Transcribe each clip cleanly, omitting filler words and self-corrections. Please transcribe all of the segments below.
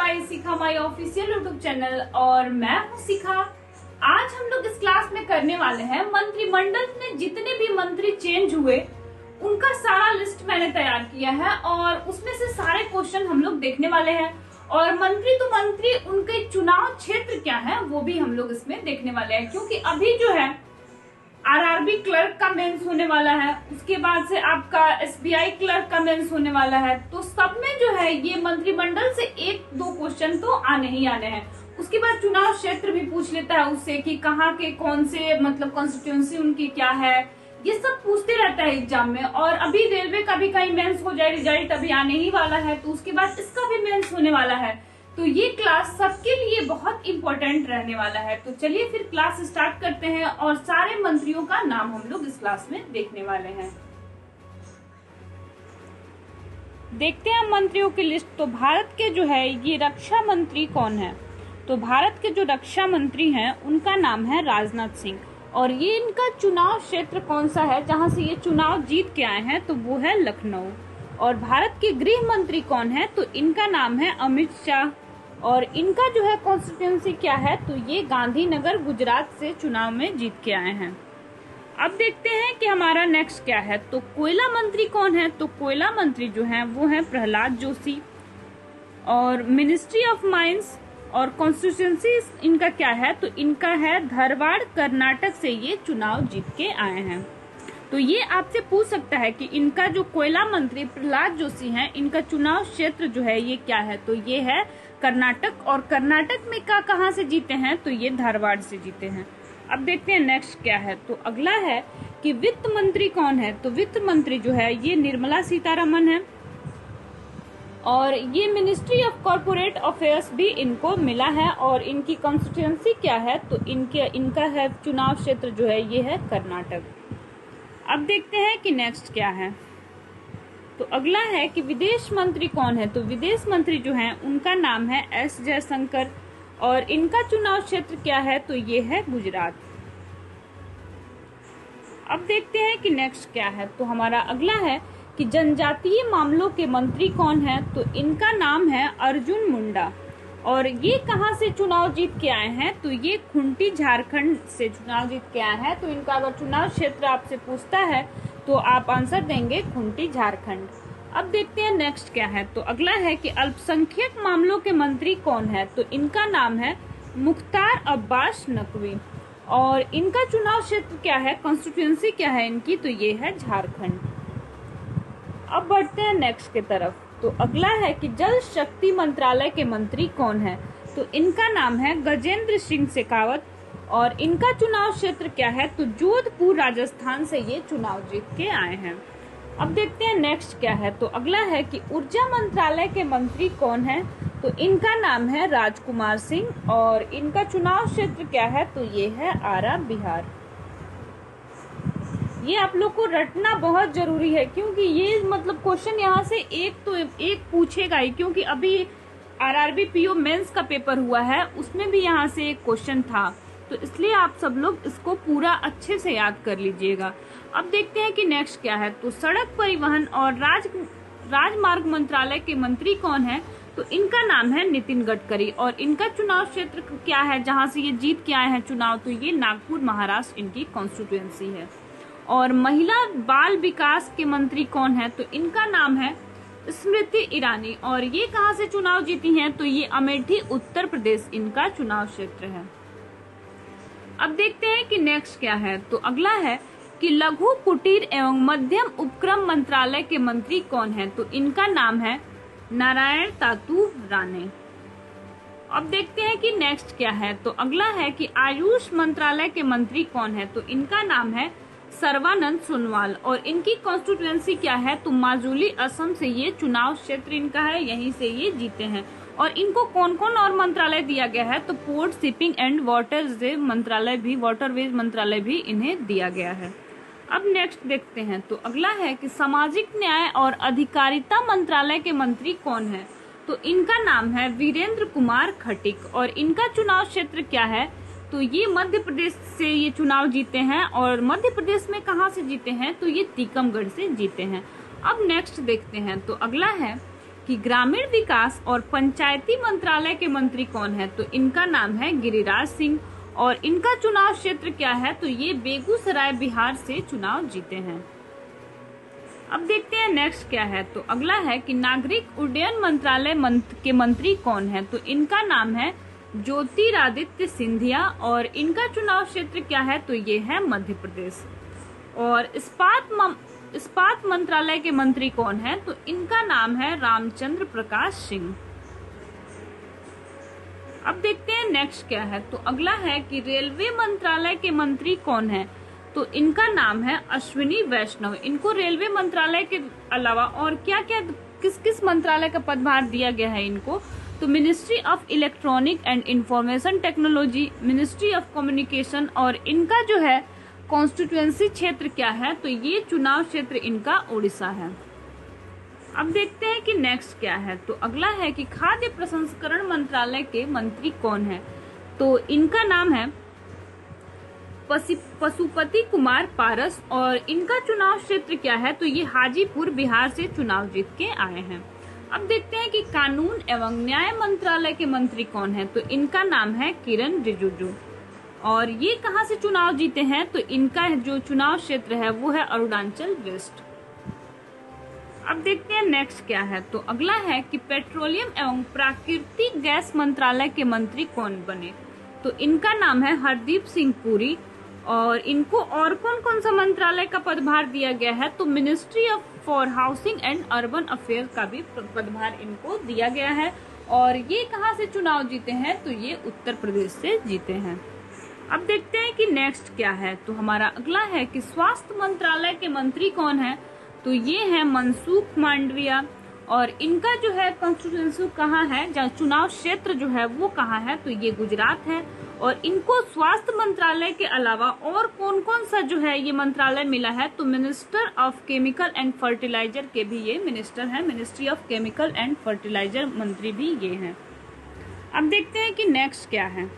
Guys, शिखा माई official YouTube channel और मैं हूँ शिखा। आज हम लोग इस क्लास में करने वाले हैं मंत्रिमंडल में जितने भी मंत्री चेंज हुए उनका सारा लिस्ट मैंने तैयार किया है और उसमें से सारे क्वेश्चन हम लोग देखने वाले हैं। और मंत्री तो मंत्री उनके चुनाव क्षेत्र क्या है वो भी हम लोग इसमें देखने वाले हैं, क्योंकि अभी जो है आरआरबी क्लर्क का मेंस होने वाला है, उसके बाद से आपका एसबीआई क्लर्क का मेंस होने वाला है। तो सब में जो है ये मंत्रिमंडल से एक दो क्वेश्चन तो आने ही आने हैं। उसके बाद चुनाव क्षेत्र भी पूछ लेता है उससे कि कहाँ के कौन से मतलब कॉन्स्टिट्यूंसी उनकी क्या है, ये सब पूछते रहता है एग्जाम में। और अभी रेलवे का भी कहीं मेंस हो जाए, रिजल्ट अभी आने ही वाला है, तो उसके बाद इसका भी मेंस होने वाला है। तो ये क्लास सबके लिए बहुत इंपॉर्टेंट रहने वाला है। तो चलिए फिर क्लास स्टार्ट करते हैं और सारे मंत्रियों का नाम हम लोग इस क्लास में देखने वाले हैं। देखते हैं मंत्रियों की लिस्ट। तो भारत के जो है ये रक्षा मंत्री कौन है? तो भारत के जो रक्षा मंत्री हैं उनका नाम है राजनाथ सिंह। और ये इनका चुनाव क्षेत्र कौन सा है जहां से ये चुनाव जीत के आए हैं? तो वो है लखनऊ। और भारत के गृह मंत्री कौन है? तो इनका नाम है अमित शाह। और इनका जो है कॉन्स्टिट्यूंसी क्या है? तो ये गांधीनगर गुजरात से चुनाव में जीत के आए हैं। अब देखते हैं कि हमारा नेक्स्ट क्या है। तो कोयला मंत्री कौन है? तो कोयला मंत्री जो है वो है प्रहलाद जोशी। और मिनिस्ट्री ऑफ माइंस और कॉन्स्टिट्यूंसी इनका क्या है? तो इनका है धारवाड़, कर्नाटक से ये चुनाव जीत के आए हैं। तो ये आपसे पूछ सकता है कि इनका जो कोयला मंत्री प्रहलाद जोशी हैं, इनका चुनाव क्षेत्र जो है ये क्या है? तो ये है कर्नाटक। और कर्नाटक में कहाँ से जीते हैं? तो ये धारवाड़ से जीते हैं। अब देखते हैं नेक्स्ट क्या है। तो अगला है कि वित्त मंत्री कौन है? तो वित्त मंत्री जो है ये निर्मला सीतारमण है। और ये मिनिस्ट्री ऑफ कॉर्पोरेट अफेयर्स भी इनको मिला है। और इनकी कॉन्स्टिट्यूंसी क्या है? तो इनका है चुनाव क्षेत्र जो है ये है कर्नाटक। अब देखते हैं कि नेक्स्ट क्या है। तो अगला है कि विदेश मंत्री कौन है? तो विदेश मंत्री जो है उनका नाम है एस जयशंकर। और इनका चुनाव क्षेत्र क्या है? तो ये है गुजरात। अब देखते हैं कि नेक्स्ट क्या है। तो हमारा अगला है कि जनजातीय मामलों के मंत्री कौन है? तो इनका नाम है अर्जुन मुंडा। और ये कहाँ से चुनाव जीत के आए हैं? तो ये खूंटी, झारखंड से चुनाव जीत के आए हैं। तो इनका अगर चुनाव क्षेत्र आपसे पूछता है तो आप आंसर देंगे खूंटी, झारखंड। अब देखते हैं नेक्स्ट क्या है। तो अगला है कि अल्पसंख्यक मामलों के मंत्री कौन है? तो इनका नाम है मुख्तार अब्बास नकवी। और इनका चुनाव क्षेत्र क्या है, कॉन्स्टिट्यूंसी क्या है इनकी? तो ये है झारखंड। अब बढ़ते हैं नेक्स्ट की तरफ। तो अगला है कि जल शक्ति मंत्रालय के मंत्री कौन है? तो इनका नाम है गजेंद्र सिंह शेखावत। और इनका चुनाव क्षेत्र क्या है? तो जोधपुर, राजस्थान से ये चुनाव जीत के आए हैं। अब देखते हैं नेक्स्ट क्या है। तो अगला है कि ऊर्जा मंत्रालय के मंत्री कौन है? तो इनका नाम है राजकुमार सिंह। और इनका चुनाव क्षेत्र क्या है? तो ये है आरा, बिहार। ये आप लोग को रटना बहुत जरूरी है, क्योंकि ये मतलब क्वेश्चन यहाँ से एक पूछेगा ही, क्योंकि अभी आरआरबी पीओ मेंस का पेपर हुआ है, उसमें भी यहाँ से एक क्वेश्चन था। तो इसलिए आप सब लोग इसको पूरा अच्छे से याद कर लीजिएगा। अब देखते हैं कि नेक्स्ट क्या है। तो सड़क परिवहन और राजमार्ग मंत्रालय के मंत्री कौन है? तो इनका नाम है नितिन गडकरी। और इनका चुनाव क्षेत्र क्या है जहां से ये जीत के आए हैं चुनाव? तो ये नागपुर, महाराष्ट्र इनकी कॉन्स्टिट्यूएंसी है। और महिला बाल विकास के मंत्री कौन है? तो इनका नाम है स्मृति ईरानी। और ये कहां से चुनाव जीती हैं? तो ये अमेठी, उत्तर प्रदेश इनका चुनाव क्षेत्र है। अब देखते हैं कि नेक्स्ट क्या है। तो अगला है कि लघु, कुटीर एवं मध्यम उपक्रम मंत्रालय के मंत्री कौन है? तो इनका नाम है नारायण तातू राणे। अब देखते हैं कि नेक्स्ट क्या है। तो अगला है कि आयुष मंत्रालय के मंत्री कौन है? तो इनका नाम है सर्वानंद सोनवाल। और इनकी कॉन्स्टिट्यूएंसी क्या है? तो माजुली, असम से ये चुनाव क्षेत्र इनका है, यहीं से ये जीते हैं। और इनको कौन कौन और मंत्रालय दिया गया है? तो पोर्ट, शिपिंग एंड वाटरवेज मंत्रालय भी इन्हें दिया गया है। अब नेक्स्ट देखते हैं। तो अगला है कि सामाजिक न्याय और अधिकारिता मंत्रालय के मंत्री कौन है? तो इनका नाम है वीरेंद्र कुमार खटीक। और इनका चुनाव क्षेत्र क्या है? तो ये मध्य प्रदेश से ये चुनाव जीते हैं। और मध्य प्रदेश में कहाँ से जीते हैं? तो ये टीकमगढ़ से जीते हैं। अब नेक्स्ट देखते हैं। तो अगला है कि ग्रामीण विकास और पंचायती मंत्रालय के मंत्री कौन है, तो इनका नाम है गिरिराज सिंह। और इनका चुनाव क्षेत्र क्या है, तो ये बेगूसराय बिहार से चुनाव जीते हैं। अब देखते हैं नेक्स्ट क्या है, तो अगला है कि नागरिक उड्डयन मंत्रालय के मंत्री कौन है, तो इनका नाम है ज्योतिरादित्य सिंधिया। और इनका चुनाव क्षेत्र क्या है, तो ये है मध्य प्रदेश। और इस्पात मंत्रालय के मंत्री कौन है, तो इनका नाम है रामचंद्र प्रकाश सिंह। अब देखते हैं नेक्स्ट क्या है, तो अगला है कि रेलवे मंत्रालय के मंत्री कौन है, तो इनका नाम है अश्विनी वैष्णव। इनको रेलवे मंत्रालय के अलावा और क्या क्या किस किस मंत्रालय का पदभार दिया गया है इनको, तो ministry of electronic and information technology, ministry of communication. और इनका जो है कॉन्स्टिट्यूएंसी क्षेत्र क्या है, तो ये चुनाव क्षेत्र इनका उड़ीसा है। अब देखते हैं कि नेक्स्ट क्या है, तो अगला है कि खाद्य प्रसंस्करण मंत्रालय के मंत्री कौन है, तो इनका नाम है पशुपति कुमार पारस। और इनका चुनाव क्षेत्र क्या है, तो ये हाजीपुर बिहार से चुनाव जीत के आए हैं। अब देखते हैं कि कानून एवं न्याय मंत्रालय के मंत्री कौन है, तो इनका नाम है किरण रिजिजू। और ये कहां से चुनाव जीते हैं, तो इनका जो चुनाव क्षेत्र है वो है अरुणाचल वेस्ट। अब देखते हैं नेक्स्ट क्या है, तो अगला है कि पेट्रोलियम एवं प्राकृतिक गैस मंत्रालय के मंत्री कौन बने, तो इनका नाम है हरदीप सिंह पुरी। और इनको और कौन कौन सा मंत्रालय का पदभार दिया गया है, तो ministry of for housing and urban affair का भी पदभार इनको दिया गया है। और ये कहां से चुनाव जीते हैं, तो ये उत्तर प्रदेश से जीते हैं। अब देखते हैं कि नेक्स्ट क्या है, तो हमारा अगला है कि स्वास्थ्य मंत्रालय के मंत्री कौन है, तो ये है मनसुख मांडविया। और इनका जो है कॉन्स्टिट्यूएंसी कहाँ है, जहाँ चुनाव क्षेत्र जो है वो कहाँ है, तो ये गुजरात है। और इनको स्वास्थ्य मंत्रालय के अलावा और कौन कौन सा जो है ये मंत्रालय मिला है, तो minister of chemical and fertilizer के भी ये मिनिस्टर हैं, ministry of chemical and fertilizer मंत्री भी ये हैं। अब देखते हैं कि नेक्स्ट क्या है,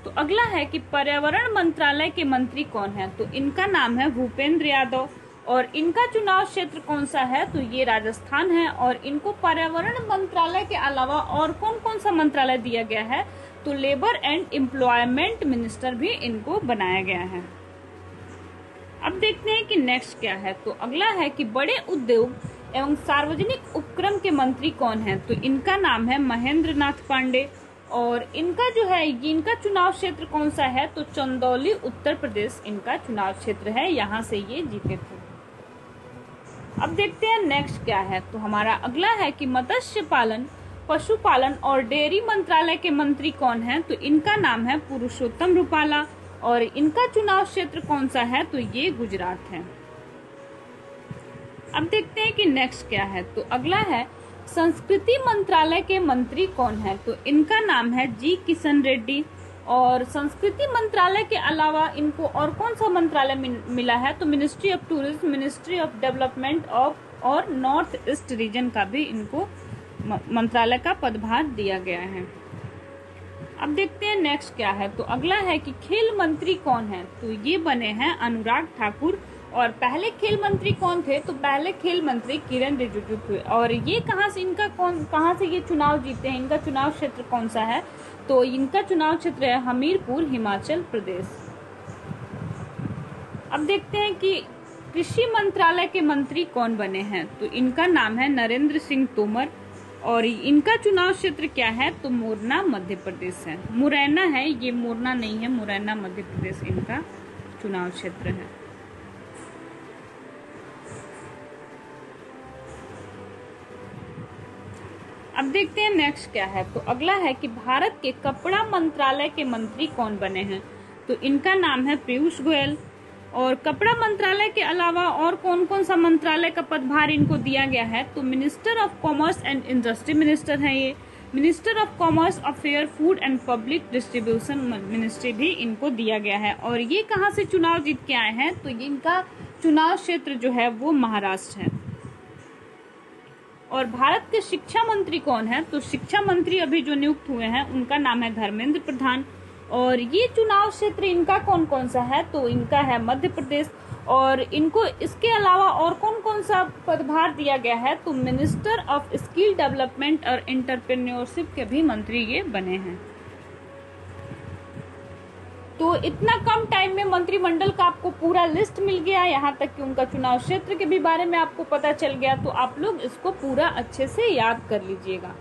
तो अगला है कि पर्यावरण मंत्रालय के मंत्री कौन है, तो इनका नाम है भूपेंद्र यादव। और इनका चुनाव क्षेत्र कौन सा है, तो ये राजस्थान है। और इनको पर्यावरण मंत्रालय के अलावा और कौन कौन सा मंत्रालय दिया गया है, तो लेबर एंड एम्प्लॉयमेंट मिनिस्टर भी इनको बनाया गया है। अब देखते हैं कि नेक्स्ट क्या है, तो अगला है कि बड़े उद्योग एवं सार्वजनिक उपक्रम के मंत्री कौन है, तो इनका नाम है महेंद्र नाथ पांडे। और इनका जो है इनका चुनाव क्षेत्र कौन सा है, तो चंदौली उत्तर प्रदेश इनका चुनाव क्षेत्र है, यहाँ से ये जीते थे। अब देखते हैं नेक्स्ट क्या है, तो हमारा अगला है कि मत्स्य पालन, पशुपालन और डेयरी मंत्रालय के मंत्री कौन है, तो इनका नाम है पुरुषोत्तम रूपाला। और इनका चुनाव क्षेत्र कौन सा है, तो ये गुजरात है। अब देखते हैं कि नेक्स्ट क्या है, तो अगला है संस्कृति मंत्रालय के मंत्री कौन है, तो इनका नाम है जी किशन रेड्डी। और संस्कृति मंत्रालय के अलावा इनको और कौन सा मंत्रालय मिला है, तो ministry of tourism, ministry of development of और नॉर्थ ईस्ट रीजन का भी इनको मंत्रालय का पदभार दिया गया है। अब देखते हैं नेक्स्ट क्या है, तो अगला है कि खेल मंत्री कौन है, तो ये बने हैं अनुराग ठाकुर। और पहले खेल मंत्री कौन थे, तो पहले खेल मंत्री किरण रिजिजू थे। और ये कहाँ से ये चुनाव जीते हैं, इनका चुनाव क्षेत्र कौन सा है, तो इनका चुनाव क्षेत्र है हमीरपुर हिमाचल प्रदेश। अब देखते हैं कि कृषि मंत्रालय के मंत्री कौन बने हैं, तो इनका नाम है नरेंद्र सिंह तोमर। और इनका चुनाव क्षेत्र क्या है, तो मोरना मध्य प्रदेश है, मुरैना है ये, मोरना नहीं है, मुरैना मध्य प्रदेश इनका चुनाव क्षेत्र है। अब देखते हैं नेक्स्ट क्या है, तो अगला है कि भारत के कपड़ा मंत्रालय के मंत्री कौन बने हैं, तो इनका नाम है पीयूष गोयल। और कपड़ा मंत्रालय के अलावा और कौन कौन सा मंत्रालय का पदभार इनको दिया गया है, तो minister of commerce and industry minister है ये, minister of commerce affair food and public distribution ministry भी इनको दिया गया है। और ये कहाँ से चुनाव जीत के आए हैं, तो इनका चुनाव क्षेत्र जो है वो महाराष्ट्र है। और भारत के शिक्षा मंत्री कौन है, तो शिक्षा मंत्री अभी जो नियुक्त हुए हैं उनका नाम है धर्मेंद्र प्रधान। और ये चुनाव क्षेत्र इनका कौन कौन सा है, तो इनका है मध्य प्रदेश। और इनको इसके अलावा और कौन कौन सा पदभार दिया गया है, तो मिनिस्टर ऑफ स्किल डेवलपमेंट और एंटरप्रेन्योरशिप के भी मंत्री ये बने हैं। तो इतना कम टाइम में मंत्रिमंडल का आपको पूरा लिस्ट मिल गया, यहाँ तक कि उनका चुनाव क्षेत्र के भी बारे में आपको पता चल गया। तो आप लोग इसको पूरा अच्छे से याद कर लीजिएगा।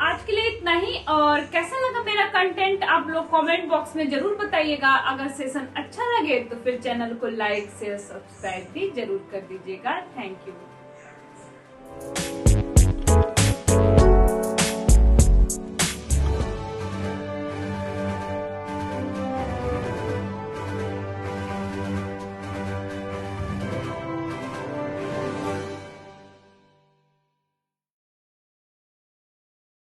आज के लिए इतना ही, और कैसा लगा मेरा कंटेंट आप लोग कमेंट बॉक्स में जरूर बताइएगा। अगर सेशन अच्छा लगे तो फिर चैनल को लाइक शेयर सब्सक्राइब भी जरूर कर दीजिएगा। Thank you.